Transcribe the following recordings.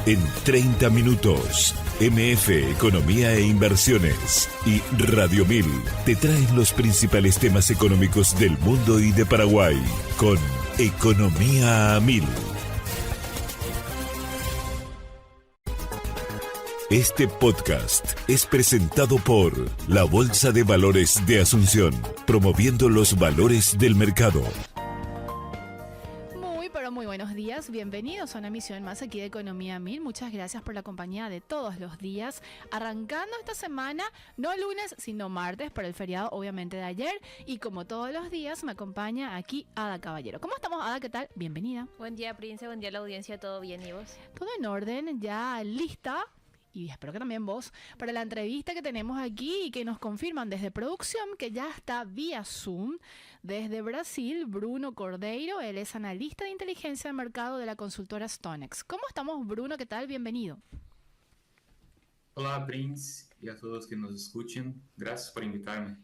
En 30 minutos, MF Economía e Inversiones y Radio 1000 te traen los principales temas económicos del mundo y de Paraguay con Economía a 1000. Este podcast es presentado por la Bolsa de Valores de Asunción, promoviendo los valores del mercado. Muy buenos días, bienvenidos a una emisión más aquí de Economía 1000. Muchas gracias por la compañía de todos los días. Arrancando esta semana, no lunes, sino martes, por el feriado obviamente de ayer. Y como todos los días, me acompaña aquí Ada Caballero. ¿Cómo estamos, Ada? ¿Qué tal? Bienvenida. Buen día, Prince. Buen día a la audiencia. ¿Todo bien, y vos? Todo en orden, ya lista. Y espero que también vos, para la entrevista que tenemos aquí y que nos confirman desde producción que ya está vía Zoom desde Brasil, Bruno Cordeiro. Él es analista de inteligencia de mercado de la consultora StoneX. ¿Cómo estamos, Bruno? ¿Qué tal? Bienvenido. Hola, Prince, y a todos que nos escuchen. Gracias por invitarme.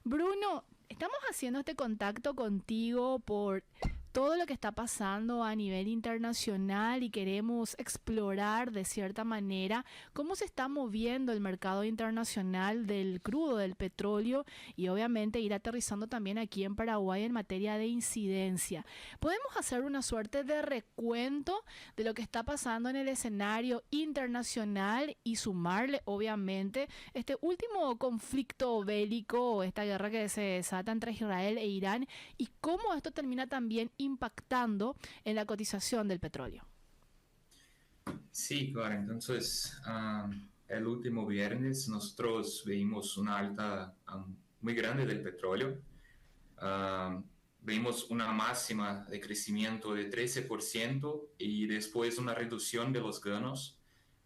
Bruno, estamos haciendo este contacto contigo por todo lo que está pasando a nivel internacional y queremos explorar de cierta manera cómo se está moviendo el mercado internacional del crudo, del petróleo, y obviamente ir aterrizando también aquí en Paraguay en materia de incidencia. ¿Podemos hacer una suerte de recuento de lo que está pasando en el escenario internacional y sumarle obviamente este último conflicto bélico, esta guerra que se desata entre Israel e Irán, y cómo esto termina también impactando en la cotización del petróleo? Sí, claro. Entonces, el último viernes nosotros vimos una alta muy grande del petróleo. Vimos una máxima de crecimiento de 13% y después una reducción de los ganos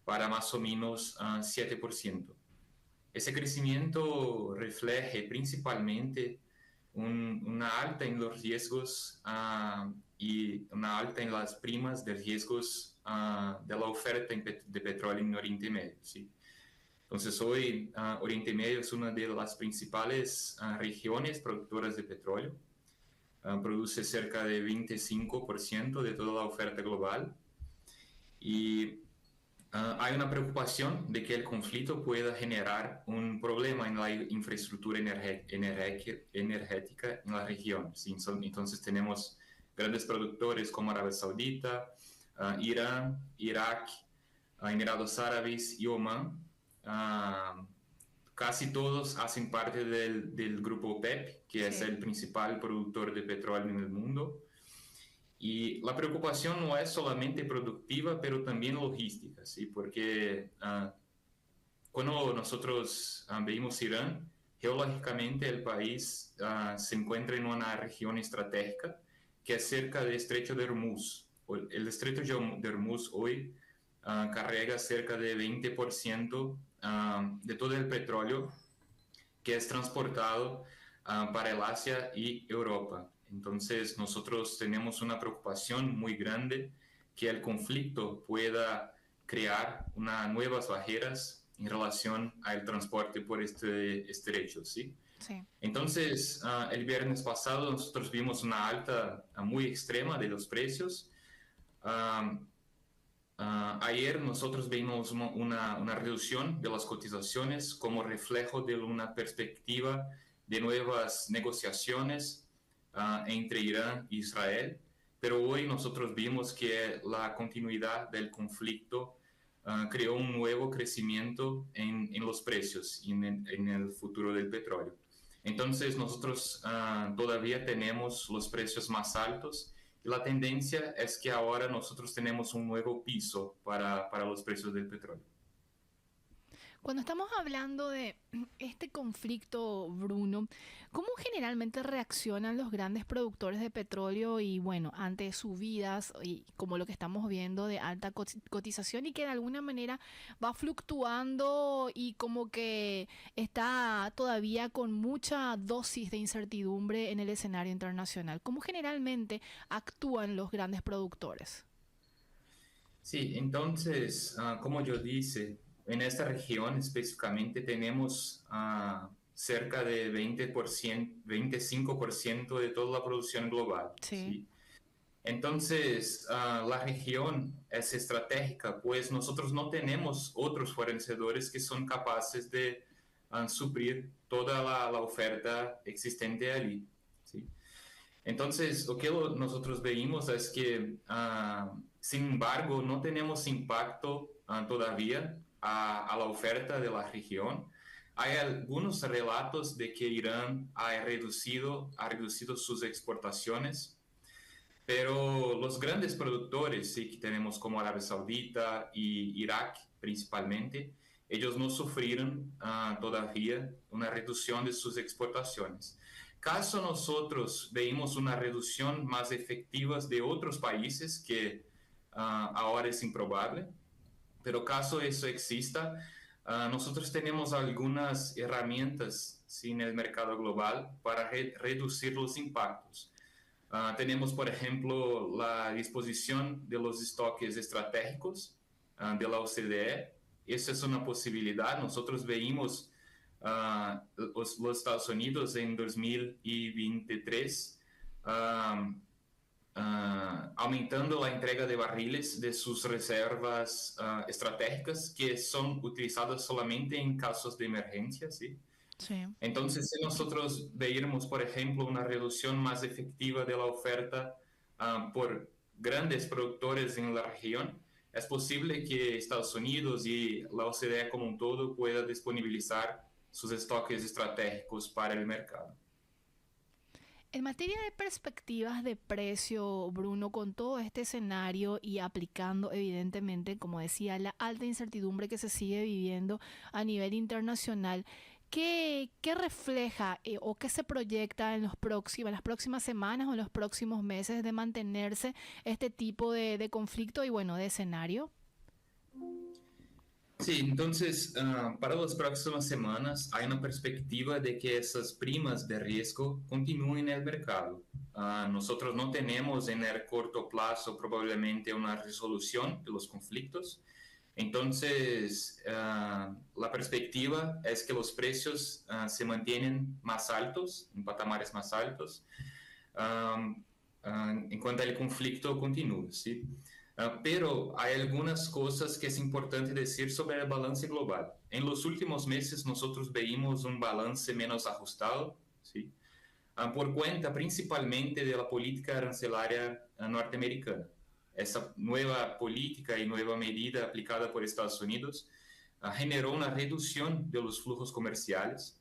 para más o menos 7%. Ese crecimiento refleja principalmente una alta en los riesgos y una alta en las primas de riesgos de la oferta de petróleo en Oriente Medio. ¿Sí? Entonces hoy Oriente Medio es una de las principales regiones productoras de petróleo. Produce cerca de 25% de toda la oferta global y hay una preocupación de que el conflicto pueda generar un problema en la infraestructura energética en la región. ¿Sí? Entonces tenemos grandes productores como Arabia Saudita, Irán, Irak, Emiratos Árabes y Omán. Casi todos hacen parte del grupo OPEP, que es el principal productor de petróleo en el mundo. Y la preocupación no es solamente productiva, pero también logística, ¿sí? Porque cuando nosotros vemos Irán, geológicamente el país se encuentra en una región estratégica que es cerca del Estrecho de Hormuz. El Estrecho de Hormuz hoy carga cerca de 20% de todo el petróleo que es transportado para el Asia y Europa. Entonces nosotros tenemos una preocupación muy grande que el conflicto pueda crear nuevas barreras en relación al transporte por este estrecho, ¿sí? Sí. Entonces el viernes pasado nosotros vimos una alta muy extrema de los precios. Ayer nosotros vimos una reducción de las cotizaciones como reflejo de una perspectiva de nuevas negociaciones entre Irán e Israel, pero hoy nosotros vimos que la continuidad del conflicto creó un nuevo crecimiento en los precios y en el futuro del petróleo. Entonces nosotros todavía tenemos los precios más altos y la tendencia es que ahora nosotros tenemos un nuevo piso para los precios del petróleo. Cuando estamos hablando de este conflicto, Bruno, ¿cómo generalmente reaccionan los grandes productores de petróleo y, bueno, ante subidas y como lo que estamos viendo de alta cotización y que de alguna manera va fluctuando y como que está todavía con mucha dosis de incertidumbre en el escenario internacional? ¿Cómo generalmente actúan los grandes productores? Sí, entonces, como yo dije, en esta región específicamente tenemos cerca de 20%, 25% de toda la producción global. Sí. ¿Sí? Entonces, la región es estratégica, pues nosotros no tenemos otros fornecedores que son capaces de suplir toda la oferta existente allí, ¿sí? Entonces, lo que nosotros veímos es que, sin embargo, no tenemos impacto todavía a la oferta de la región. Hay algunos relatos de que Irán ha reducido sus exportaciones, pero los grandes productores, sí, que tenemos como Arabia Saudita y Irak principalmente, ellos no sufrieron todavía una reducción de sus exportaciones. Caso nosotros veamos una reducción más efectiva de otros países, que ahora es improbable, pero caso eso exista, nosotros tenemos algunas herramientas, sí, en el mercado global para reducir los impactos. Tenemos, por ejemplo, la disposición de los estoques estratégicos de la OCDE. Esa es una posibilidad. Nosotros veíamos los Estados Unidos en 2023 aumentando la entrega de barriles de sus reservas estratégicas, que son utilizadas solamente en casos de emergencia, ¿sí? Sí. Entonces, si nosotros veíamos, por ejemplo, una reducción más efectiva de la oferta por grandes productores en la región, es posible que Estados Unidos y la OCDE como un todo pueda disponibilizar sus estoques estratégicos para el mercado. En materia de perspectivas de precio, Bruno, con todo este escenario y aplicando evidentemente, como decía, la alta incertidumbre que se sigue viviendo a nivel internacional, ¿qué refleja o qué se proyecta en las próximas semanas o en los próximos meses de mantenerse este tipo de conflicto y, bueno, de escenario? Sí, entonces, para las próximas semanas hay una perspectiva de que esas primas de riesgo continúen en el mercado. Nosotros no tenemos en el corto plazo probablemente una resolución de los conflictos. Entonces, la perspectiva es que los precios se mantienen más altos, en patamares más altos, en cuanto el conflicto continúa, ¿sí? Pero hay algunas cosas que es importante decir sobre el balance global. En los últimos meses nosotros veíamos un balance menos ajustado, ¿sí? Por cuenta principalmente de la política arancelaria norteamericana. Esa nueva política y nueva medida aplicada por Estados Unidos generó una reducción de los flujos comerciales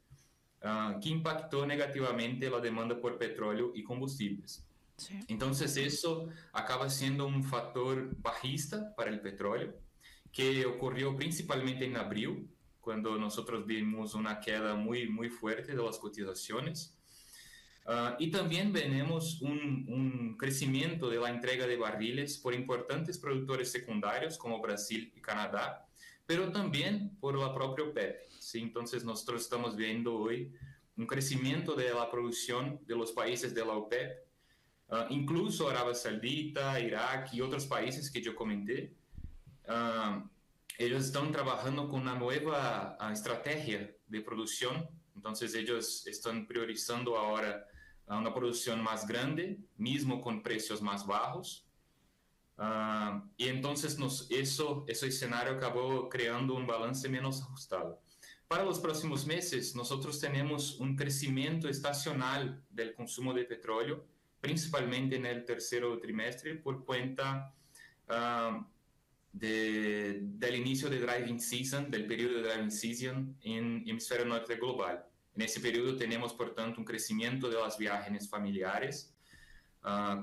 que impactó negativamente la demanda por petróleo y combustibles. Sí. Entonces eso acaba siendo un factor bajista para el petróleo, que ocurrió principalmente en abril, cuando nosotros vimos una queda muy fuerte de las cotizaciones. Y también vemos un crecimiento de la entrega de barriles por importantes productores secundarios como Brasil y Canadá, pero también por la propia OPEP, ¿sí? Entonces nosotros estamos viendo hoy un crecimiento de la producción de los países de la OPEP, incluso Arabia Saudita, Irak y otros países que yo comenté. Ellos están trabajando con una nueva estrategia de producción. Entonces ellos están priorizando ahora una producción más grande, mismo con precios más bajos. Y entonces ese escenario acabó creando un balance menos ajustado. Para los próximos meses, nosotros tenemos un crecimiento estacional del consumo de petróleo, principalmente en el tercer trimestre, por cuenta del inicio de driving season, del periodo de driving season en hemisferio norte global. En ese periodo tenemos, por tanto, un crecimiento de las viajes familiares,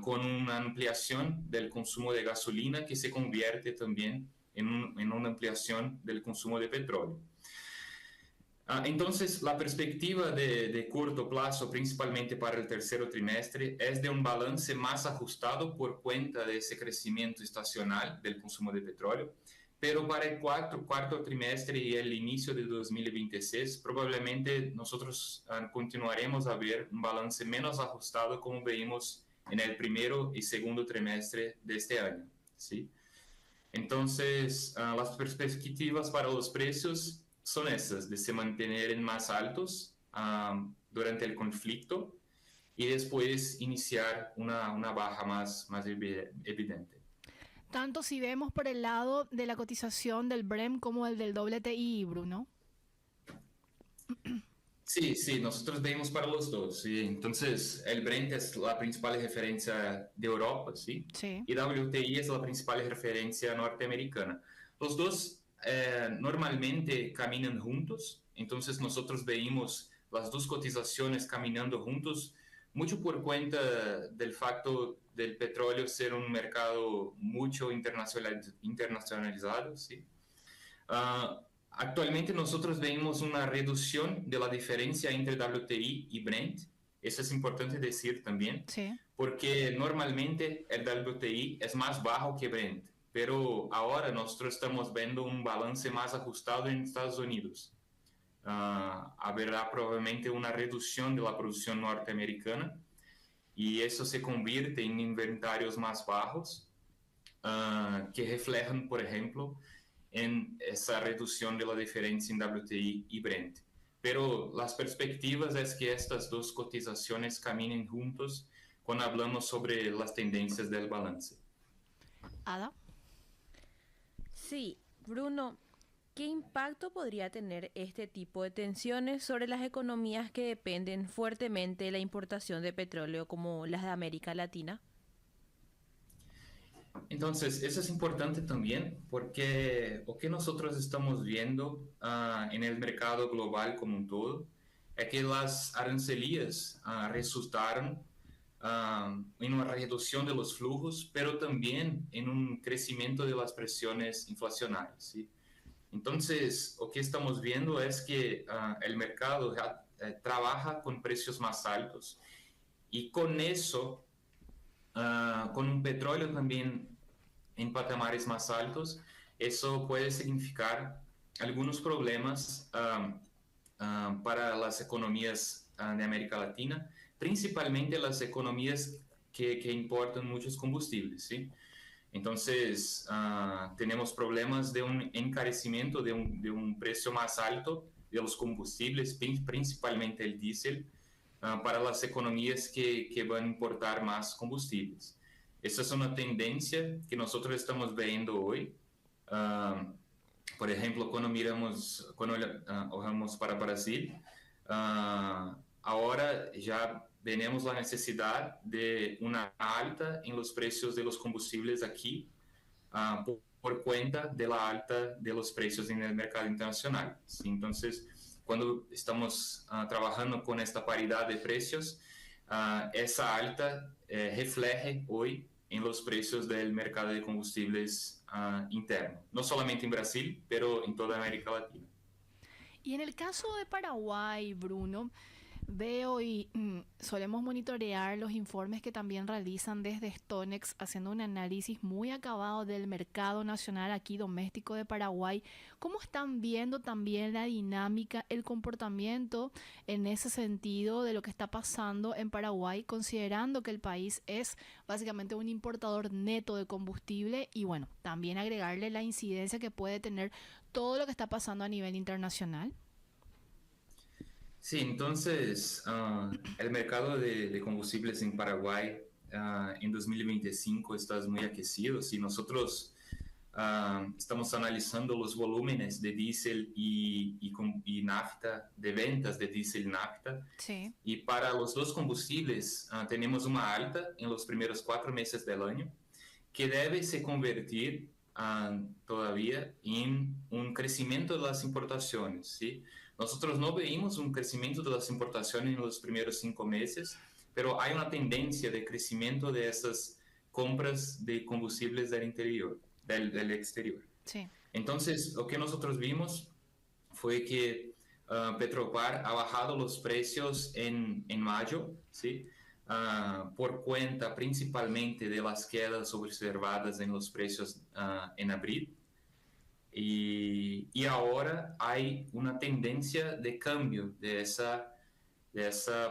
con una ampliación del consumo de gasolina que se convierte también en una ampliación del consumo de petróleo. Entonces, la perspectiva de corto plazo, principalmente para el tercer trimestre, es de un balance más ajustado por cuenta de ese crecimiento estacional del consumo de petróleo, pero para el cuarto trimestre y el inicio de 2026, probablemente nosotros continuaremos a ver un balance menos ajustado como vimos en el primero y segundo trimestre de este año, ¿sí? Entonces, las perspectivas para los precios son esas, de se mantener más altos durante el conflicto y después iniciar una baja más evidente. Tanto si vemos por el lado de la cotización del Brent como el del WTI, Bruno. Sí, nosotros vemos para los dos, ¿sí? Entonces, el Brent es la principal referencia de Europa, ¿sí? Sí. Y WTI es la principal referencia norteamericana. Los dos normalmente caminan juntos, entonces nosotros vemos las dos cotizaciones caminando juntos, mucho por cuenta del facto del petróleo ser un mercado mucho internacionalizado, ¿sí? Actualmente nosotros vemos una reducción de la diferencia entre WTI y Brent. Eso es importante decir también, Sí. porque normalmente el WTI es más bajo que Brent, pero ahora nosotros estamos viendo un balance más ajustado en Estados Unidos. Habrá probablemente una reducción de la producción norteamericana y eso se convierte en inventarios más bajos que reflejan, por ejemplo, en esa reducción de la diferencia en WTI y Brent. Pero las perspectivas es que estas dos cotizaciones caminen juntos cuando hablamos sobre las tendencias del balance. Ada. Sí, Bruno, ¿qué impacto podría tener este tipo de tensiones sobre las economías que dependen fuertemente de la importación de petróleo como las de América Latina? Entonces, eso es importante también porque lo que nosotros estamos viendo en el mercado global como un todo es que las arancelías resultaron en una reducción de los flujos, pero también en un crecimiento de las presiones inflacionarias, ¿sí? Entonces, lo que estamos viendo es que el mercado trabaja con precios más altos y con eso, con un petróleo también en patamares más altos, eso puede significar algunos problemas para las economías de América Latina, principalmente las economías que importan muchos combustibles, ¿sí? Entonces, tenemos problemas de un encarecimiento, de un precio más alto de los combustibles, principalmente el diésel, para las economías que van a importar más combustibles. Esa es una tendencia que nosotros estamos viendo hoy. Por ejemplo, cuando vamos para Brasil, ahora ya tenemos la necesidad de una alta en los precios de los combustibles aquí por cuenta de la alta de los precios en el mercado internacional, ¿sí? Entonces, cuando estamos trabajando con esta paridad de precios, esa alta refleja hoy en los precios del mercado de combustibles interno, no solamente en Brasil, pero en toda América Latina. Y en el caso de Paraguay, Bruno, veo y solemos monitorear los informes que también realizan desde Stonex, haciendo un análisis muy acabado del mercado nacional aquí doméstico de Paraguay. ¿Cómo están viendo también la dinámica, el comportamiento en ese sentido de lo que está pasando en Paraguay, considerando que el país es básicamente un importador neto de combustible y bueno, también agregarle la incidencia que puede tener todo lo que está pasando a nivel internacional? Sí, entonces el mercado de combustibles en Paraguay en 2025 está muy aquecido. Si nosotros estamos analizando los volúmenes de diésel y nafta, de ventas de diésel y nafta, Sí. y para los dos combustibles tenemos una alta en los primeros 4 meses del año que debe se convertir todavía en un crecimiento de las importaciones, ¿sí? Nosotros no vimos un crecimiento de las importaciones en los primeros 5 meses, pero hay una tendencia de crecimiento de esas compras de combustibles del interior, del exterior. Sí. Entonces, lo que nosotros vimos fue que Petropar ha bajado los precios en mayo, ¿sí? Por cuenta principalmente de las quedas observadas en los precios en abril. Y ahora hay una tendencia de cambio de esa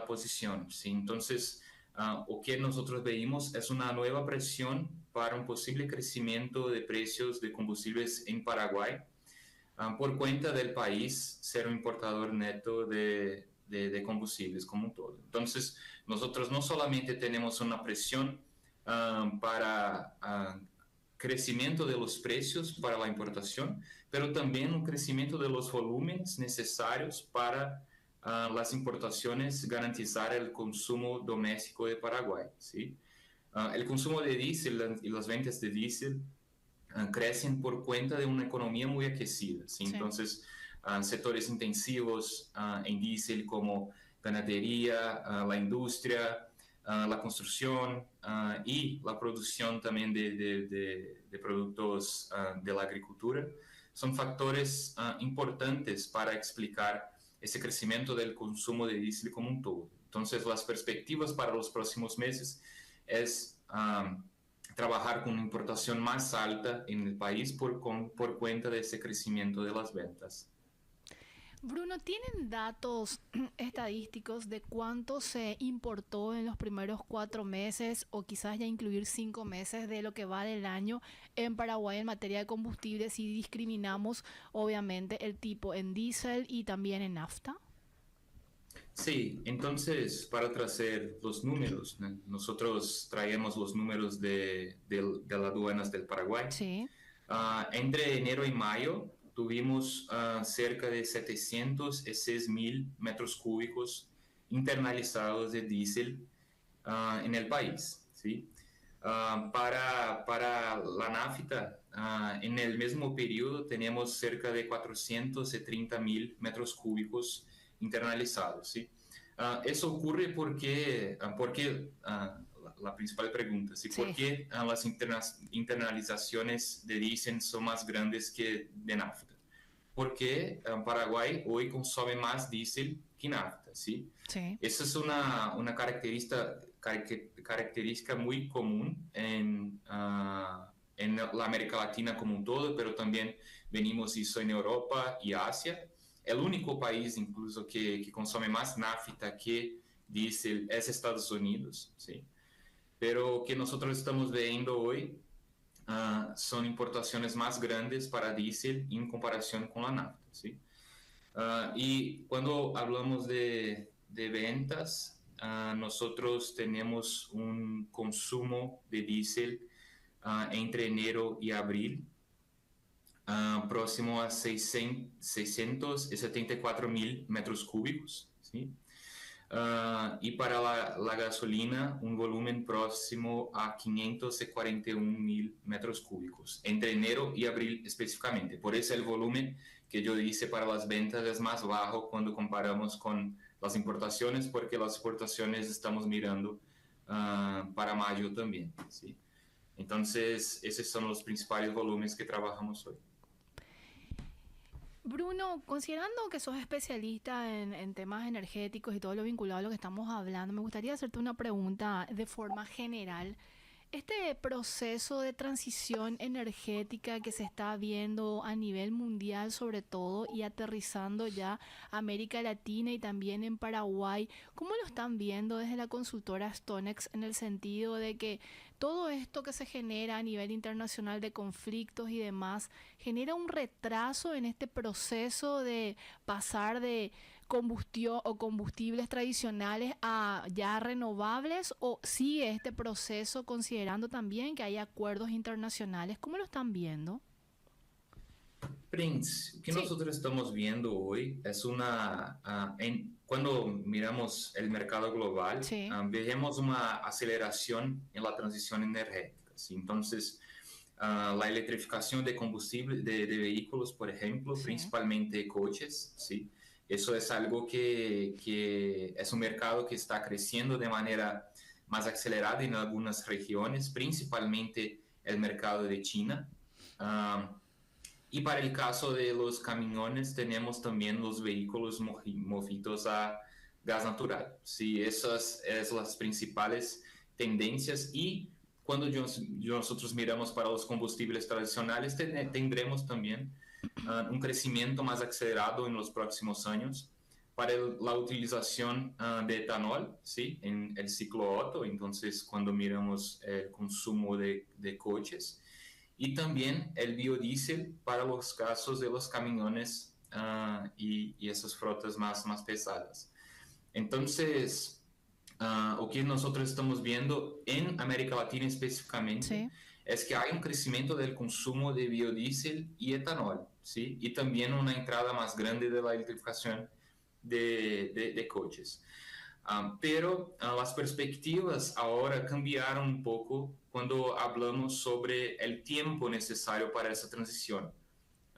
posición, ¿sí? Entonces, lo que nosotros veíamos es una nueva presión para un posible crecimiento de precios de combustibles en Paraguay por cuenta del país ser un importador neto de de combustibles como un todo. Entonces, nosotros no solamente tenemos una presión para crecimiento de los precios para la importación, pero también un crecimiento de los volúmenes necesarios para las importaciones garantizar el consumo doméstico de Paraguay, ¿sí? El consumo de diésel y las ventas de diésel crecen por cuenta de una economía muy aquecida, ¿sí? Sí. Entonces, sectores intensivos en diésel como ganadería, la industria, la construcción y la producción también de productos de la agricultura son factores importantes para explicar ese crecimiento del consumo de diésel como un todo. Entonces, las perspectivas para los próximos meses es trabajar con una importación más alta en el país por cuenta de ese crecimiento de las ventas. Bruno, ¿tienen datos estadísticos de cuánto se importó en los primeros 4 meses o quizás ya incluir 5 meses de lo que va del año en Paraguay en materia de combustibles si discriminamos obviamente el tipo en diésel y también en nafta? Sí, entonces para traer los números, ¿no? Nosotros traemos los números de las aduanas del Paraguay. Sí. Entre enero y mayo tuvimos cerca de 706.000 metros cúbicos internalizados de diésel en el país, ¿sí? Para la nafta, en el mismo periodo tenemos cerca de 430.000 metros cúbicos internalizados, ¿sí? Eso ocurre porque la principal pregunta, ¿sí? Sí. ¿Por qué las internalizaciones de diésel son más grandes que de nafta? Porque Paraguay hoy consume más diésel que nafta, ¿sí? Sí. Esa es una característica muy común en la América Latina como un todo, pero también venimos eso en Europa y Asia. El único país incluso que consume más nafta que diésel es Estados Unidos, ¿sí? Pero que nosotros estamos viendo hoy son importaciones más grandes para diésel en comparación con la nafta, ¿sí? Y cuando hablamos de ventas, nosotros tenemos un consumo de diésel entre enero y abril próximo a 674.000 metros cúbicos, ¿sí? Y para la gasolina, un volumen próximo a 541.000 metros cúbicos, entre enero y abril específicamente. Por eso el volumen que yo hice para las ventas es más bajo cuando comparamos con las importaciones, porque las exportaciones estamos mirando para mayo también, ¿sí? Entonces, esos son los principales volúmenes que trabajamos hoy. Bruno, considerando que sos especialista en temas energéticos y todo lo vinculado a lo que estamos hablando, me gustaría hacerte una pregunta de forma general. Este proceso de transición energética que se está viendo a nivel mundial sobre todo y aterrizando ya a América Latina y también en Paraguay, ¿cómo lo están viendo desde la consultora Stonex en el sentido de que todo esto que se genera a nivel internacional de conflictos y demás genera un retraso en este proceso de pasar de combustión o combustibles tradicionales a ya renovables, o sigue este proceso considerando también que hay acuerdos internacionales? ¿Cómo lo están viendo? Prince, o que Sí. nosotros estamos viendo hoy es cuando miramos el mercado global, Sí. vemos una aceleración en la transición energética, ¿sí? Entonces, la electrificación de combustible, de vehículos, por ejemplo, Sí. principalmente coches, ¿sí? Eso es algo que es un mercado que está creciendo de manera más acelerada en algunas regiones, principalmente el mercado de China. Y para el caso de los camiones, tenemos también los vehículos movidos a gas natural. Sí, esas son las principales tendencias. Y cuando nosotros miramos para los combustibles tradicionales, tendremos también un crecimiento más acelerado en los próximos años para la utilización de etanol, ¿sí? En el ciclo Otto. Entonces, cuando miramos el consumo de coches, y también el biodiesel para los casos de los camiones y esas frotas más pesadas. Entonces, o que nosotros estamos viendo en América Latina específicamente, Sí. es que hay un crecimiento del consumo de biodiesel y etanol, ¿sí? Y también una entrada más grande de la electrificación de coches. Pero las perspectivas ahora cambiaron un poco cuando hablamos sobre el tiempo necesario para esa transición.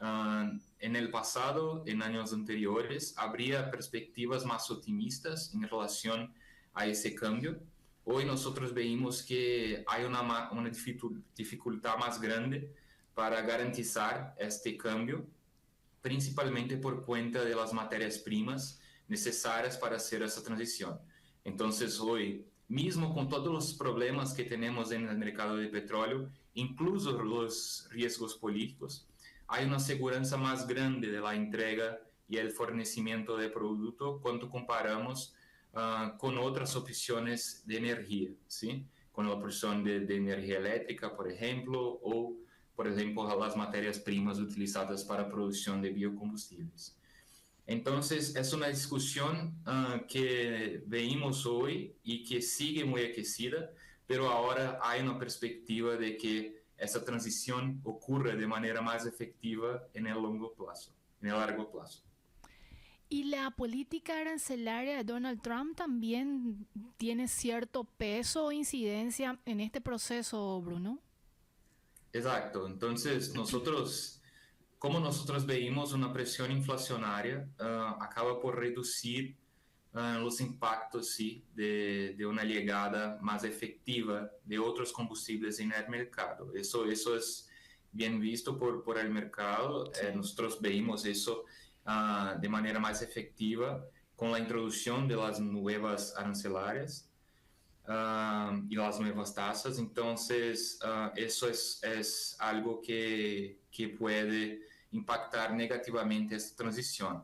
En el pasado, en años anteriores, habría perspectivas más optimistas en relación a ese cambio. Hoy nosotros vemos que hay una dificultad más grande para garantizar este cambio, principalmente por cuenta de las materias primas necesarias para hacer esa transición. Entonces, hoy, mismo con todos los problemas que tenemos en el mercado de petróleo, incluso los riesgos políticos, hay una seguridad más grande de la entrega y el fornecimiento de producto cuando comparamos con otras opciones de energía, ¿sí? Con la opción de energía eléctrica, por ejemplo, o, por ejemplo, las materias primas utilizadas para la producción de biocombustibles. Entonces, es una discusión que vemos hoy y que sigue muy aquecida, pero ahora hay una perspectiva de que esa transición ocurra de manera más efectiva en el largo plazo. Y la política arancelaria de Donald Trump también tiene cierto peso o incidencia en este proceso, Bruno. Exacto. Entonces, como nosotros veíamos una presión inflacionaria, acaba por reducir los impactos, sí, de una llegada más efectiva de otros combustibles en el mercado. Eso es bien visto por el mercado. Sí. Nosotros veíamos eso de manera más efectiva con la introducción de las nuevas arancelarias y las nuevas tasas. Entonces, eso es algo que puede impactar negativamente esta transición.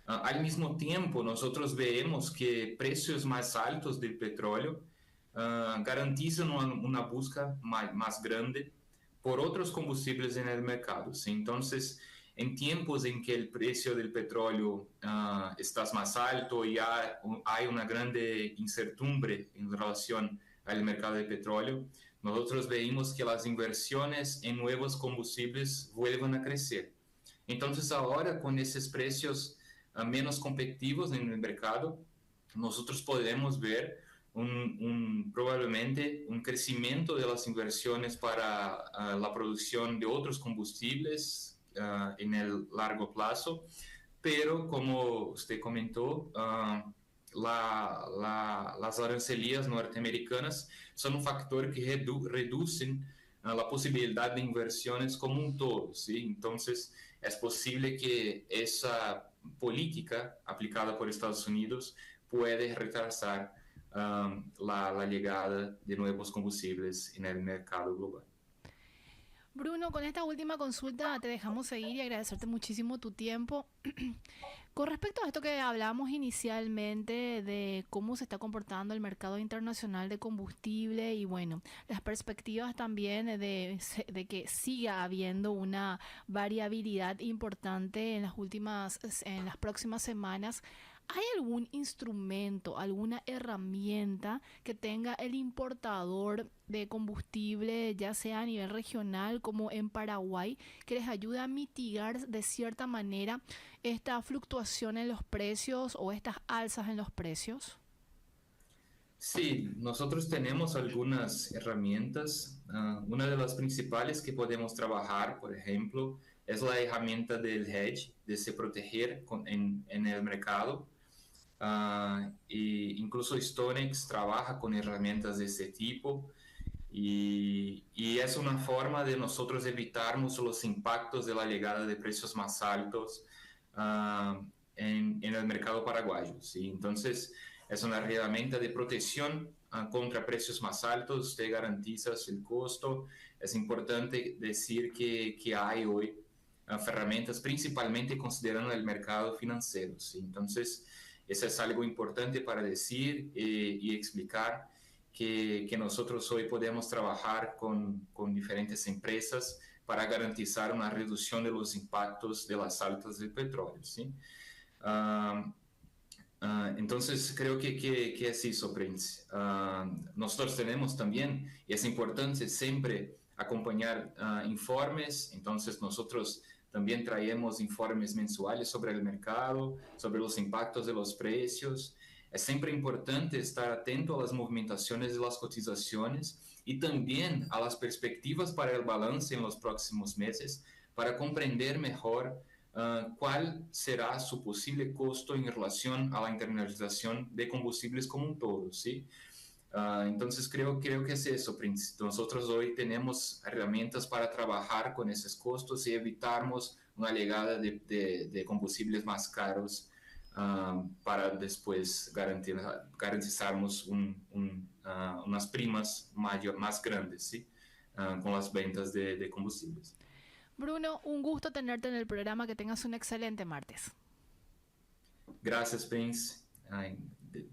Al mismo tiempo, nosotros vemos que precios más altos del petróleo garantizan una búsqueda más grande por otros combustibles en el mercado, ¿sí? Entonces, en tiempos en que el precio del petróleo está más alto y hay una grande incertidumbre en relación al mercado de petróleo, nosotros vemos que las inversiones en nuevos combustibles vuelven a crecer. Entonces, ahora con esos precios menos competitivos en el mercado, nosotros podemos ver probablemente un crecimiento de las inversiones para la producción de otros combustibles en el largo plazo, pero como usted comentó, las arancelías norteamericanas son un factor que reducen la posibilidad de inversiones como un todo, ¿sí? Entonces, es posible que esa política aplicada por Estados Unidos puede retrasar la llegada de nuevos combustibles en el mercado global. Bruno, con esta última consulta te dejamos seguir y agradecerte muchísimo tu tiempo. Con respecto a esto que hablamos inicialmente de cómo se está comportando el mercado internacional de combustible y bueno, las perspectivas también de que siga habiendo una variabilidad importante en las próximas semanas, ¿hay algún instrumento, alguna herramienta que tenga el importador de combustible, ya sea a nivel regional como en Paraguay, que les ayude a mitigar de cierta manera esta fluctuación en los precios o estas alzas en los precios? Sí, nosotros tenemos algunas herramientas. Una de las principales que podemos trabajar, por ejemplo, es la herramienta del hedge, de se proteger en el mercado. Y incluso StoneX trabaja con herramientas de ese tipo y es una forma de nosotros evitarnos los impactos de la llegada de precios más altos en el mercado paraguayo, ¿sí? Entonces es una herramienta de protección contra precios más altos, usted garantiza el costo. Es importante decir que hay hoy ferramentas principalmente considerando el mercado financiero, ¿sí? Entonces eso es algo importante para decir y explicar que nosotros hoy podemos trabajar con diferentes empresas para garantizar una reducción de los impactos de las altas del petróleo, ¿sí? Entonces, creo que es eso, Prince. Nosotros tenemos también, y es importante siempre acompañar informes, entonces nosotros también traemos informes mensuales sobre el mercado, sobre los impactos de los precios. Es siempre importante estar atento a las movimentaciones de las cotizaciones y también a las perspectivas para el balance en los próximos meses, para comprender mejor cuál será su posible costo en relación a la internalización de combustibles como un todo, ¿sí? Entonces creo que es eso, Prince. Nosotros hoy tenemos herramientas para trabajar con esos costos y evitarnos una llegada de combustibles más caros para después garantizarnos unas primas más grandes, ¿sí? Con las ventas de combustibles. Bruno, un gusto tenerte en el programa. Que tengas un excelente martes. Gracias, Prince.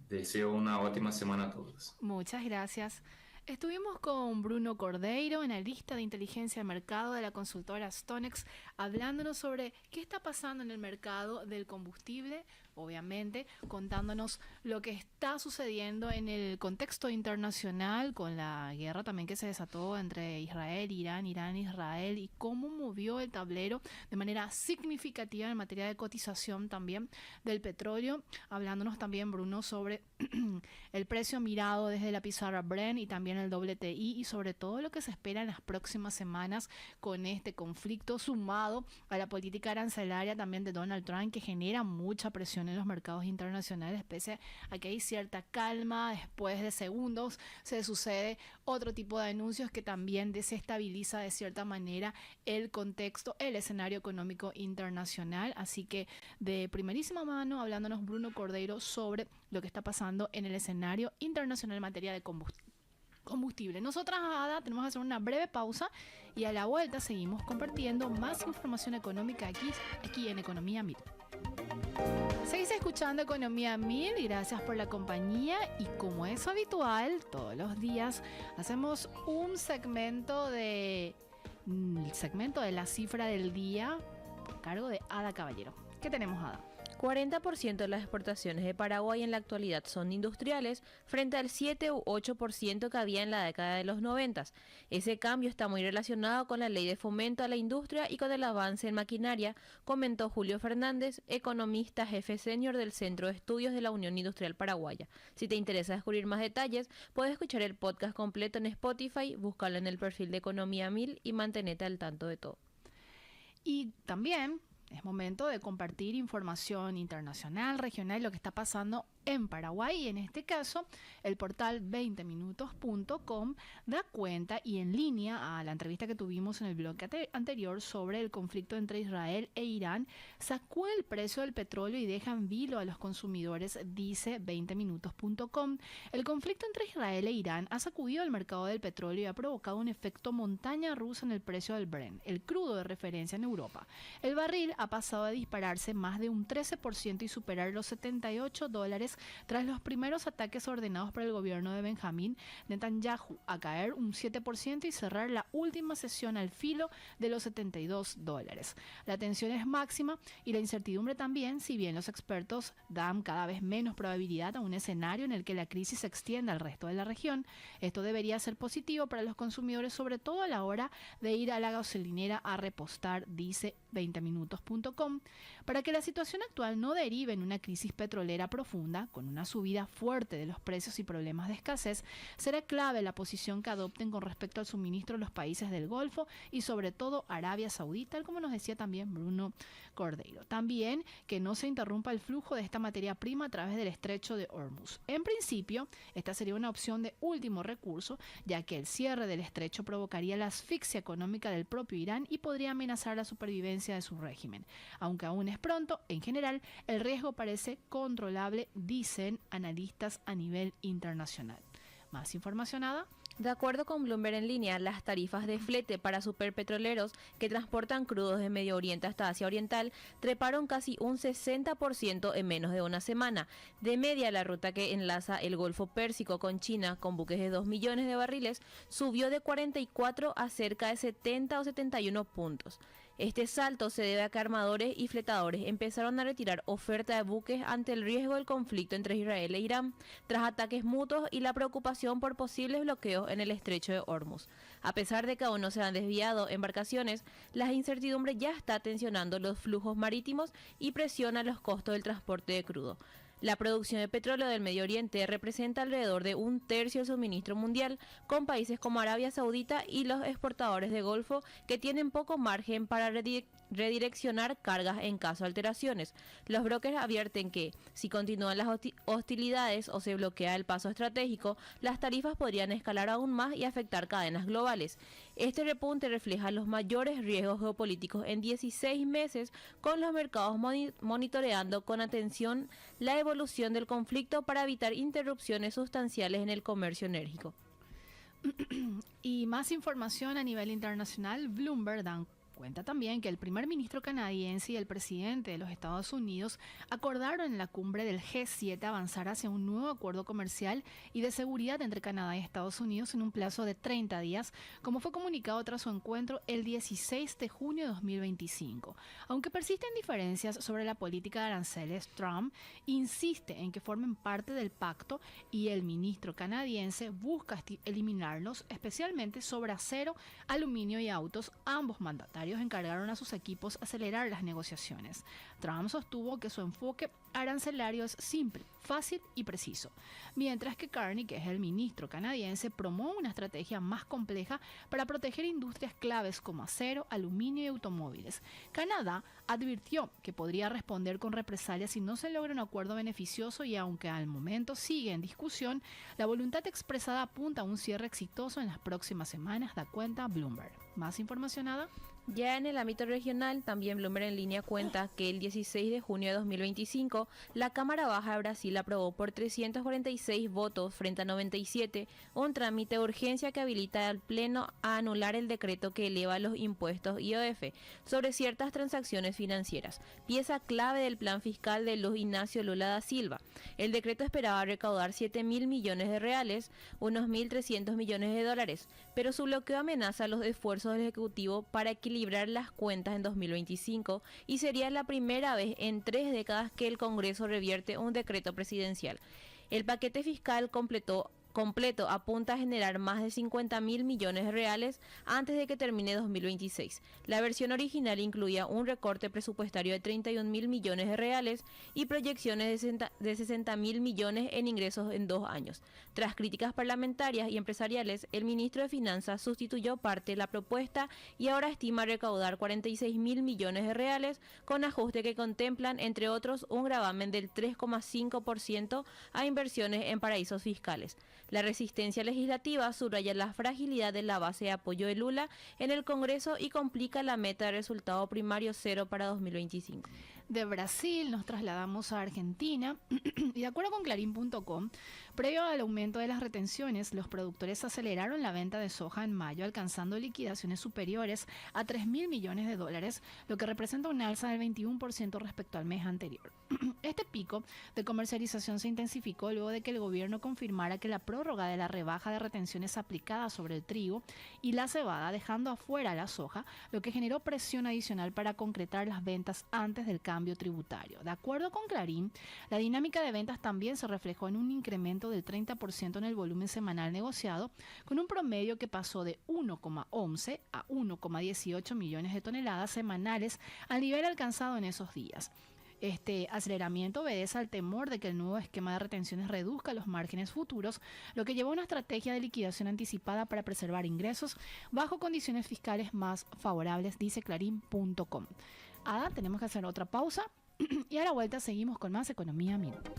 Deseo una ótima semana a todos. Muchas gracias. Estuvimos con Bruno Cordeiro, analista de inteligencia de mercado de la consultora Stonex, hablándonos sobre qué está pasando en el mercado del combustible, obviamente contándonos lo que está sucediendo en el contexto internacional con la guerra también que se desató entre Israel, Irán, Israel, y cómo movió el tablero de manera significativa en materia de cotización también del petróleo, hablándonos también, Bruno, sobre el precio mirado desde la pizarra Brent y también el WTI, y sobre todo lo que se espera en las próximas semanas con este conflicto, sumado a la política arancelaria también de Donald Trump, que genera mucha presión en los mercados internacionales, pese a que hay cierta calma. Después de segundos se sucede otro tipo de anuncios que también desestabiliza de cierta manera el contexto, el escenario económico internacional. Así que de primerísima mano, hablándonos Bruno Cordeiro sobre lo que está pasando en el escenario internacional en materia de combustible. Nosotras, Ada, tenemos que hacer una breve pausa y a la vuelta seguimos compartiendo más información económica aquí en Economía 1000. Seguís escuchando Economía 1000, gracias por la compañía, y como es habitual, todos los días hacemos un segmento de la cifra del día a cargo de Ada Caballero. ¿Qué tenemos, Ada? 40% de las exportaciones de Paraguay en la actualidad son industriales, frente al 7 u 8% que había en la década de los 90. Ese cambio está muy relacionado con la ley de fomento a la industria y con el avance en maquinaria, comentó Julio Fernández, economista jefe senior del Centro de Estudios de la Unión Industrial Paraguaya. Si te interesa descubrir más detalles, puedes escuchar el podcast completo en Spotify, búscalo en el perfil de Economía 1000 y mantenete al tanto de todo. Y también es momento de compartir información internacional, regional, lo que está pasando en Paraguay, y en este caso el portal 20minutos.com da cuenta y en línea a la entrevista que tuvimos en el bloque anterior sobre el conflicto entre Israel e Irán, sacó el precio del petróleo y deja en vilo a los consumidores, dice 20minutos.com. El conflicto entre Israel e Irán ha sacudido el mercado del petróleo y ha provocado un efecto montaña rusa en el precio del Brent, el crudo de referencia en Europa. El barril ha pasado a dispararse más de un 13% y superar los $78 tras los primeros ataques ordenados por el gobierno de Benjamín Netanyahu a caer un 7% y cerrar la última sesión al filo de los $72. La tensión es máxima y la incertidumbre también, si bien los expertos dan cada vez menos probabilidad a un escenario en el que la crisis se extienda al resto de la región. Esto debería ser positivo para los consumidores, sobre todo a la hora de ir a la gasolinera a repostar, dice 20minutos.com. Para que la situación actual no derive en una crisis petrolera profunda, con una subida fuerte de los precios y problemas de escasez, será clave la posición que adopten con respecto al suministro de los países del Golfo y sobre todo Arabia Saudita, como nos decía también Bruno Cordeiro. También que no se interrumpa el flujo de esta materia prima a través del estrecho de Hormuz. En principio, esta sería una opción de último recurso, ya que el cierre del estrecho provocaría la asfixia económica del propio Irán y podría amenazar la supervivencia de su régimen. Aunque aún es pronto, en general, el riesgo parece controlable, dicen analistas a nivel internacional. Más información, Ada. De acuerdo con Bloomberg en línea, las tarifas de flete para superpetroleros que transportan crudos de Medio Oriente hasta Asia Oriental treparon casi un 60% en menos de una semana. De media, la ruta que enlaza el Golfo Pérsico con China, con buques de 2 millones de barriles, subió de 44 a cerca de 70 o 71 puntos. Este salto se debe a que armadores y fletadores empezaron a retirar oferta de buques ante el riesgo del conflicto entre Israel e Irán, tras ataques mutuos y la preocupación por posibles bloqueos en el estrecho de Hormuz. A pesar de que aún no se han desviado embarcaciones, la incertidumbre ya está tensionando los flujos marítimos y presiona los costos del transporte de crudo. La producción de petróleo del Medio Oriente representa alrededor de 1/3 del suministro mundial, con países como Arabia Saudita y los exportadores de Golfo que tienen poco margen para redireccionar cargas en caso de alteraciones. Los brokers advierten que, si continúan las hostilidades o se bloquea el paso estratégico, las tarifas podrían escalar aún más y afectar cadenas globales. Este repunte refleja los mayores riesgos geopolíticos en 16 meses, con los mercados monitoreando con atención la evolución del conflicto para evitar interrupciones sustanciales en el comercio enérgico. Y más información a nivel internacional. Bloomberg dan cuenta también que el primer ministro canadiense y el presidente de los Estados Unidos acordaron en la cumbre del G7 avanzar hacia un nuevo acuerdo comercial y de seguridad entre Canadá y Estados Unidos en un plazo de 30 días, como fue comunicado tras su encuentro el 16 de junio de 2025. Aunque persisten diferencias sobre la política de aranceles, Trump insiste en que formen parte del pacto y el ministro canadiense busca eliminarlos, especialmente sobre acero, aluminio y autos. Ambos mandatarios encargaron a sus equipos acelerar las negociaciones. Trump sostuvo que su enfoque arancelario es simple, fácil y preciso, mientras que Carney, que es el ministro canadiense, promueve una estrategia más compleja para proteger industrias claves como acero, aluminio y automóviles. Canadá advirtió que podría responder con represalias si no se logra un acuerdo beneficioso y aunque al momento sigue en discusión, la voluntad expresada apunta a un cierre exitoso en las próximas semanas, da cuenta Bloomberg. ¿Más información, Ada? Ya en el ámbito regional, también Bloomberg en línea cuenta que el 16 de junio de 2025, la Cámara Baja de Brasil aprobó por 346 votos frente a 97 un trámite de urgencia que habilita al Pleno a anular el decreto que eleva los impuestos IOF sobre ciertas transacciones financieras, pieza clave del plan fiscal de Luiz Inácio Lula da Silva. El decreto esperaba recaudar 7.000 millones de reales, unos 1.300 millones de dólares, pero su bloqueo amenaza los esfuerzos del Ejecutivo para equilibrar las cuentas en 2025 y sería la primera vez en 3 décadas que el Congreso revierte un decreto presidencial. El paquete fiscal completo apunta a generar más de 50.000 millones de reales antes de que termine 2026. La versión original incluía un recorte presupuestario de 31.000 millones de reales y proyecciones de 60.000 millones en ingresos en 2 años. Tras críticas parlamentarias y empresariales, el ministro de Finanzas sustituyó parte de la propuesta y ahora estima recaudar 46.000 millones de reales con ajustes que contemplan, entre otros, un gravamen del 3,5% a inversiones en paraísos fiscales. La resistencia legislativa subraya la fragilidad de la base de apoyo de Lula en el Congreso y complica la meta de resultado primario cero para 2025. De Brasil nos trasladamos a Argentina y de acuerdo con Clarín.com, previo al aumento de las retenciones, los productores aceleraron la venta de soja en mayo, alcanzando liquidaciones superiores a 3.000 millones de dólares, lo que representa un alza del 21% respecto al mes anterior. Este pico de comercialización se intensificó luego de que el gobierno confirmara que la prórroga de la rebaja de retenciones aplicada sobre el trigo y la cebada, dejando afuera la soja, lo que generó presión adicional para concretar las ventas antes del cambio tributario. De acuerdo con Clarín, la dinámica de ventas también se reflejó en un incremento del 30% en el volumen semanal negociado, con un promedio que pasó de 1,11 a 1,18 millones de toneladas semanales al nivel alcanzado en esos días. Este aceleramiento obedece al temor de que el nuevo esquema de retenciones reduzca los márgenes futuros, lo que llevó a una estrategia de liquidación anticipada para preservar ingresos bajo condiciones fiscales más favorables, dice Clarín.com. Ada, tenemos que hacer otra pausa y a la vuelta seguimos con más Economía Minuto.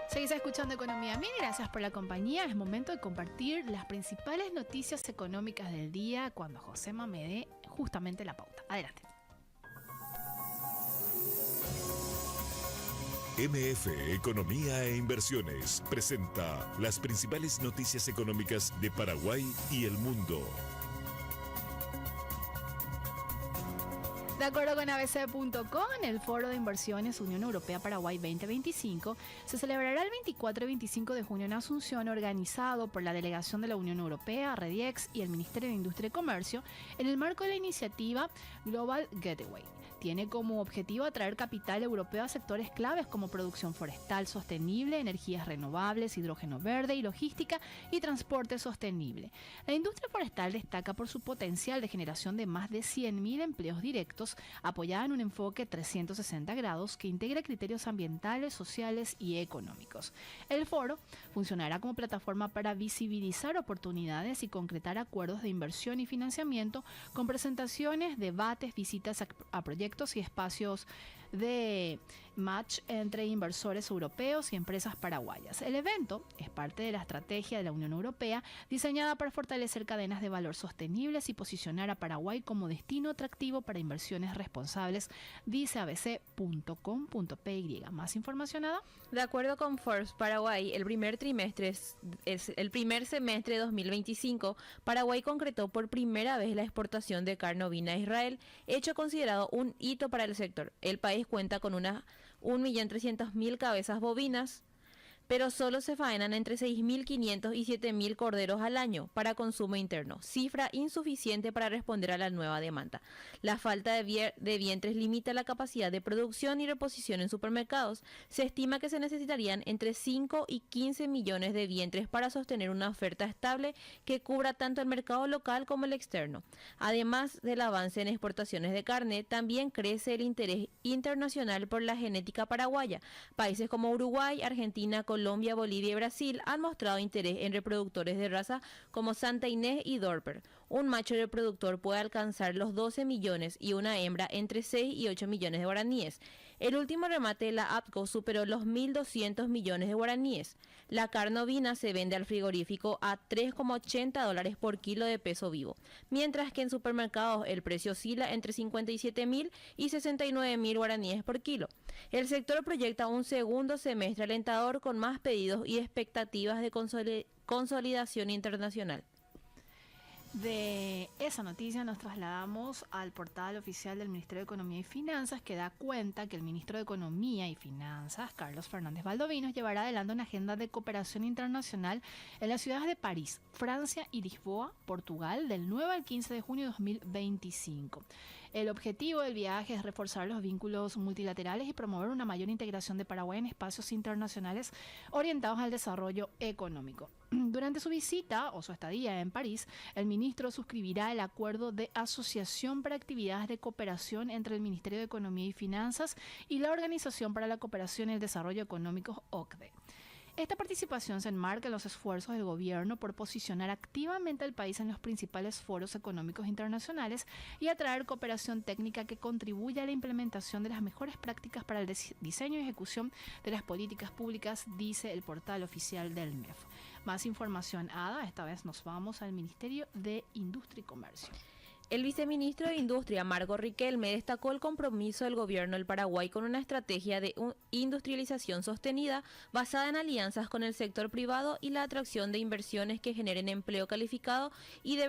Seguís escuchando Economía Mil, gracias por la compañía. Es momento de compartir las principales noticias económicas del día cuando Josema me dé justamente la pauta. Adelante. MF Economía e Inversiones presenta las principales noticias económicas de Paraguay y el mundo. De acuerdo con abc.com, el Foro de Inversiones Unión Europea-Paraguay 2025 se celebrará el 24 y 25 de junio en Asunción, organizado por la Delegación de la Unión Europea, Rediex y el Ministerio de Industria y Comercio, en el marco de la iniciativa Global Gateway. Tiene como objetivo atraer capital europeo a sectores claves como producción forestal sostenible, energías renovables, hidrógeno verde y logística y transporte sostenible. La industria forestal destaca por su potencial de generación de más de 100.000 empleos directos, apoyada en un enfoque 360 grados que integra criterios ambientales, sociales y económicos. El foro funcionará como plataforma para visibilizar oportunidades y concretar acuerdos de inversión y financiamiento con presentaciones, debates, visitas a proyectos y espacios de match entre inversores europeos y empresas paraguayas. El evento es parte de la estrategia de la Unión Europea diseñada para fortalecer cadenas de valor sostenibles y posicionar a Paraguay como destino atractivo para inversiones responsables, dice abc.com.py. ¿Más información, Ada? De acuerdo con Forbes Paraguay, el primer semestre de 2025, Paraguay concretó por primera vez la exportación de carne ovina a Israel, hecho considerado un hito para el sector. El país cuenta con unas 1.300.000 cabezas bovinas, pero solo se faenan entre 6.500 y 7.000 corderos al año para consumo interno, cifra insuficiente para responder a la nueva demanda. La falta de vientres limita la capacidad de producción y reposición en supermercados. Se estima que se necesitarían entre 5 y 15 millones de vientres para sostener una oferta estable que cubra tanto el mercado local como el externo. Además del avance en exportaciones de carne, también crece el interés internacional por la genética paraguaya. Países como Uruguay, Argentina, Colombia, Bolivia y Brasil han mostrado interés en reproductores de raza como Santa Inés y Dorper. Un macho reproductor puede alcanzar los 12 millones y una hembra entre 6 y 8 millones de guaraníes. El último remate de la APCO superó los 1.200 millones de guaraníes. La carne ovina se vende al frigorífico a $3,80 por kilo de peso vivo, mientras que en supermercados el precio oscila entre 57.000 y 69.000 guaraníes por kilo. El sector proyecta un segundo semestre alentador con más pedidos y expectativas de consolidación internacional. De esa noticia nos trasladamos al portal oficial del Ministerio de Economía y Finanzas, que da cuenta que el ministro de Economía y Finanzas, Carlos Fernández Valdovinos, llevará adelante una agenda de cooperación internacional en las ciudades de París, Francia y Lisboa, Portugal, del 9 al 15 de junio de 2025. El objetivo del viaje es reforzar los vínculos multilaterales y promover una mayor integración de Paraguay en espacios internacionales orientados al desarrollo económico. Durante su visita o su estadía en París, el ministro suscribirá el acuerdo de asociación para actividades de cooperación entre el Ministerio de Economía y Finanzas y la Organización para la Cooperación y el Desarrollo Económico, OCDE. Esta participación se enmarca en los esfuerzos del gobierno por posicionar activamente al país en los principales foros económicos internacionales y atraer cooperación técnica que contribuya a la implementación de las mejores prácticas para el diseño y ejecución de las políticas públicas, dice el portal oficial del MEF. Más información, Ada. Esta vez nos vamos al Ministerio de Industria y Comercio. El viceministro de Industria, Marco Riquelme, destacó el compromiso del gobierno del Paraguay con una estrategia de industrialización sostenida basada en alianzas con el sector privado y la atracción de inversiones que generen empleo calificado y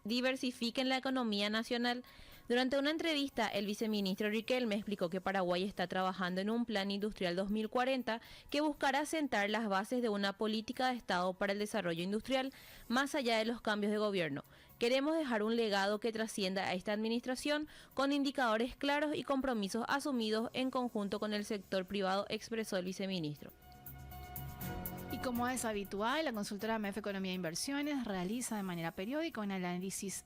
diversifiquen la economía nacional. Durante una entrevista, el viceministro Riquelme explicó que Paraguay está trabajando en un plan industrial 2040 que buscará sentar las bases de una política de Estado para el desarrollo industrial más allá de los cambios de gobierno. Queremos dejar un legado que trascienda a esta administración con indicadores claros y compromisos asumidos en conjunto con el sector privado, expresó el viceministro. Y como es habitual, la consultora MEF Economía e Inversiones realiza de manera periódica un análisis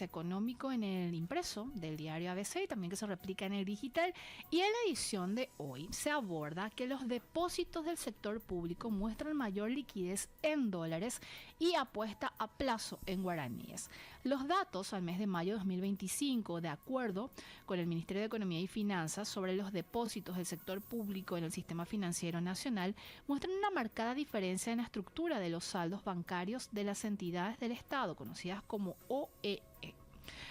económico en el impreso del diario ABC y también que se replica en el digital. Y en la edición de hoy se aborda que los depósitos del sector público muestran mayor liquidez en dólares y apuesta a plazo en guaraníes. Los datos al mes de mayo de 2025, de acuerdo con el Ministerio de Economía y Finanzas sobre los depósitos del sector público en el sistema financiero nacional, muestran una marcada diferencia en la estructura de los saldos bancarios de las entidades del Estado, conocidas como OEE.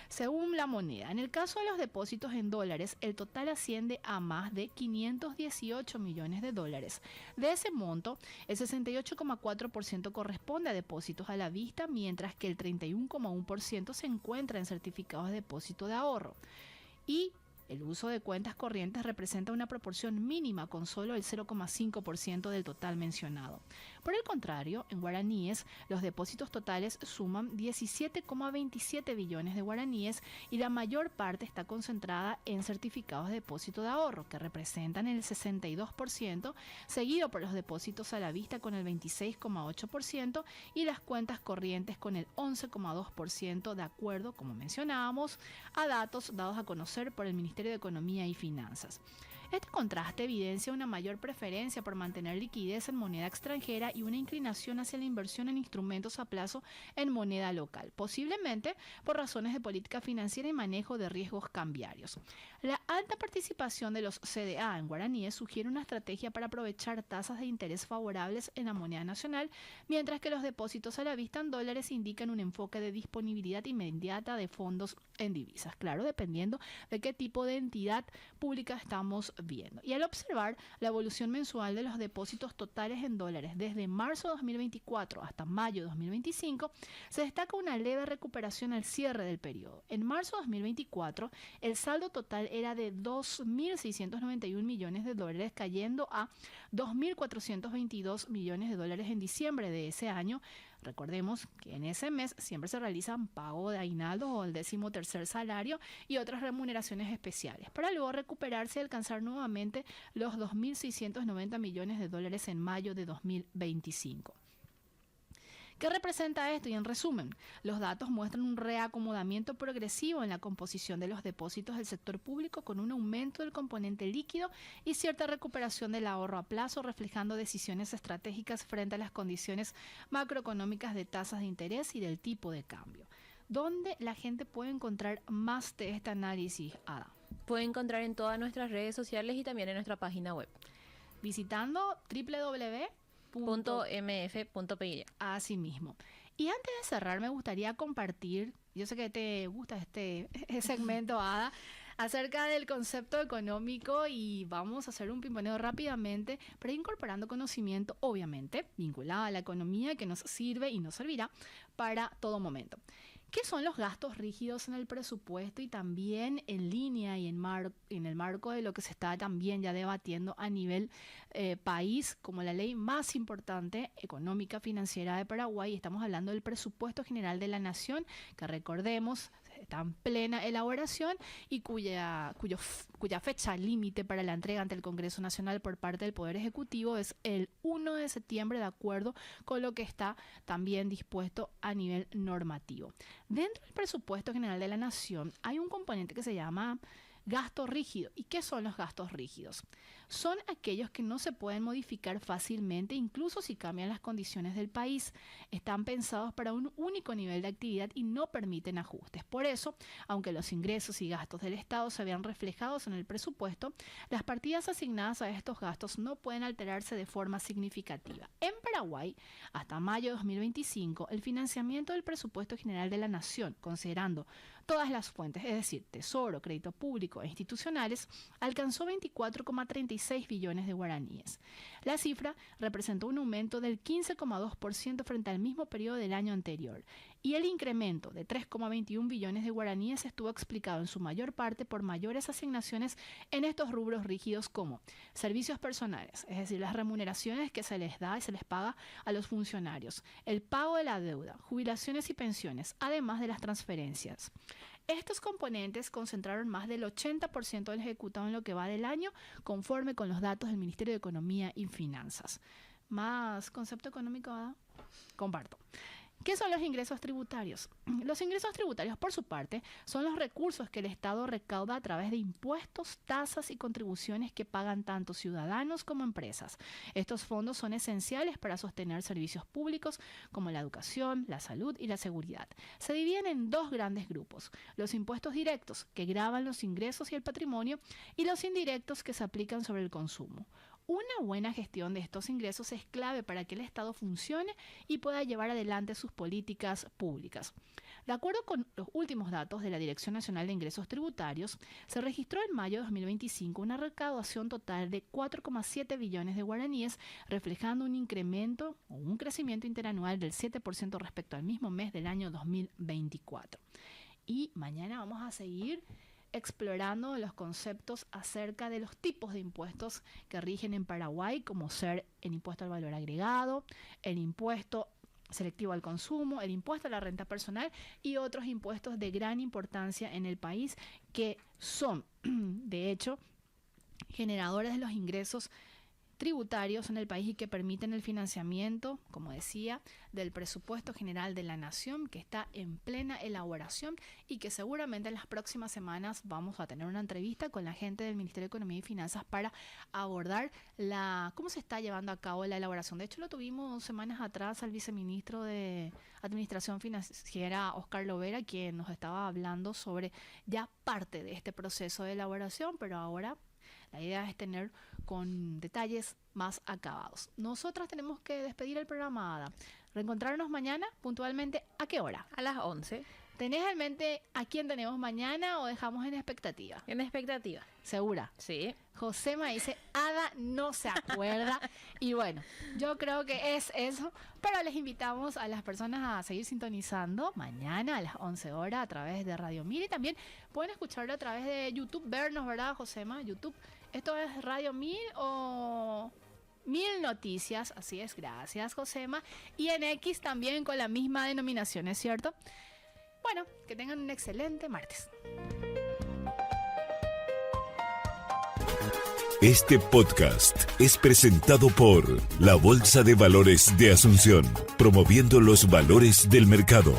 Según La Moneda, en el caso de los depósitos en dólares, el total asciende a más de 518 millones de dólares. De ese monto, el 68,4% corresponde a depósitos a la vista, mientras que el 31,1% se encuentra en certificados de depósito de ahorro. y el uso de cuentas corrientes representa una proporción mínima con solo el 0,5% del total mencionado. Por el contrario, en guaraníes, los depósitos totales suman 17,27 billones de guaraníes y la mayor parte está concentrada en certificados de depósito de ahorro, que representan el 62%, seguido por los depósitos a la vista con el 26,8% y las cuentas corrientes con el 11,2%, de acuerdo, como mencionábamos, a datos dados a conocer por el Ministerio de Economía y Finanzas. Este contraste evidencia una mayor preferencia por mantener liquidez en moneda extranjera y una inclinación hacia la inversión en instrumentos a plazo en moneda local, posiblemente por razones de política financiera y manejo de riesgos cambiarios. La alta participación de los CDA en guaraníes sugiere una estrategia para aprovechar tasas de interés favorables en la moneda nacional, mientras que los depósitos a la vista en dólares indican un enfoque de disponibilidad inmediata de fondos en divisas, claro, dependiendo de qué tipo de entidad pública estamos viendo. Y al observar la evolución mensual de los depósitos totales en dólares desde marzo de 2024 hasta mayo de 2025, se destaca una leve recuperación al cierre del periodo. En marzo de 2024, el saldo total era de 2.691 millones de dólares, cayendo a 2.422 millones de dólares en diciembre de ese año. Recordemos que en ese mes siempre se realizan pago de aguinaldos o el 13º salario y otras remuneraciones especiales, para luego recuperarse y alcanzar nuevamente los 2.690 millones de dólares en mayo de 2025. ¿Qué representa esto? Y en resumen, los datos muestran un reacomodamiento progresivo en la composición de los depósitos del sector público, con un aumento del componente líquido y cierta recuperación del ahorro a plazo, reflejando decisiones estratégicas frente a las condiciones macroeconómicas de tasas de interés y del tipo de cambio. ¿Dónde la gente puede encontrar más de este análisis, Ada? Puede encontrar en todas nuestras redes sociales y también en nuestra página web. Visitando www.mf.py. Así mismo. Y antes de cerrar, me gustaría compartir, yo sé que te gusta este segmento, Ada, acerca del concepto económico, y vamos a hacer un pimponeo rápidamente para ir incorporando conocimiento, obviamente, vinculado a la economía, que nos sirve y nos servirá para todo momento. ¿Qué son los gastos rígidos en el presupuesto? Y también en línea y en el marco de lo que se está también ya debatiendo a nivel país, como la ley más importante económica financiera de Paraguay. Estamos hablando del Presupuesto General de la Nación, que recordemos está en plena elaboración y cuya fecha límite para la entrega ante el Congreso Nacional por parte del Poder Ejecutivo es el 1 de septiembre, de acuerdo con lo que está también dispuesto a nivel normativo. Dentro del Presupuesto General de la Nación hay un componente que se llama gasto rígido. ¿Y qué son los gastos rígidos? Son aquellos que no se pueden modificar fácilmente, incluso si cambian las condiciones del país. Están pensados para un único nivel de actividad y no permiten ajustes. Por eso, aunque los ingresos y gastos del Estado se vean reflejados en el presupuesto, las partidas asignadas a estos gastos no pueden alterarse de forma significativa. En Paraguay, hasta mayo de 2025, el financiamiento del Presupuesto General de la Nación, considerando todas las fuentes, es decir, Tesoro, crédito público e institucionales, alcanzó 24,36 billones de guaraníes. La cifra representó un aumento del 15,2% frente al mismo periodo del año anterior, y el incremento de 3,21 billones de guaraníes estuvo explicado en su mayor parte por mayores asignaciones en estos rubros rígidos como servicios personales, es decir, las remuneraciones que se les da y se les paga a los funcionarios, el pago de la deuda, jubilaciones y pensiones, además de las transferencias. Estos componentes concentraron más del 80% del ejecutado en lo que va del año, conforme con los datos del Ministerio de Economía y Finanzas. ¿Más concepto económico, Ada? Comparto. ¿Qué son los ingresos tributarios? Los ingresos tributarios, por su parte, son los recursos que el Estado recauda a través de impuestos, tasas y contribuciones que pagan tanto ciudadanos como empresas. Estos fondos son esenciales para sostener servicios públicos como la educación, la salud y la seguridad. Se dividen en dos grandes grupos: los impuestos directos, que gravan los ingresos y el patrimonio, y los indirectos, que se aplican sobre el consumo. Una buena gestión de estos ingresos es clave para que el Estado funcione y pueda llevar adelante sus políticas públicas. De acuerdo con los últimos datos de la Dirección Nacional de Ingresos Tributarios, se registró en mayo de 2025 una recaudación total de 4,7 billones de guaraníes, reflejando un incremento o un crecimiento interanual del 7% respecto al mismo mes del año 2024. Y mañana vamos a seguir explorando los conceptos acerca de los tipos de impuestos que rigen en Paraguay, como ser el impuesto al valor agregado, el impuesto selectivo al consumo, el impuesto a la renta personal y otros impuestos de gran importancia en el país que son, de hecho, generadores de los ingresos tributarios en el país y que permiten el financiamiento, como decía, del presupuesto general de la nación, que está en plena elaboración y que seguramente en las próximas semanas vamos a tener una entrevista con la gente del Ministerio de Economía y Finanzas para abordar cómo se está llevando a cabo la elaboración. De hecho, lo tuvimos semanas atrás al viceministro de Administración Financiera, Oscar Lovera, quien nos estaba hablando sobre ya parte de este proceso de elaboración, pero ahora la idea es tener con detalles más acabados. Nosotras tenemos que despedir el programa, Ada. Reencontrarnos mañana puntualmente. ¿A qué hora? A las 11. ¿Tenés en mente a quién tenemos mañana o dejamos en expectativa? En expectativa. ¿Segura? Sí. Josema dice, Ada no se acuerda. Y bueno, yo creo que es eso. Pero les invitamos a las personas a seguir sintonizando mañana a las 11 horas a través de Radio Mil. Y también pueden escucharlo a través de YouTube, vernos, ¿verdad, Josema? YouTube. ¿Esto es Radio Mil o Mil Noticias? Así es, gracias, Josema. Y en X también con la misma denominación, ¿es cierto? Bueno, que tengan un excelente martes. Este podcast es presentado por la Bolsa de Valores de Asunción, promoviendo los valores del mercado.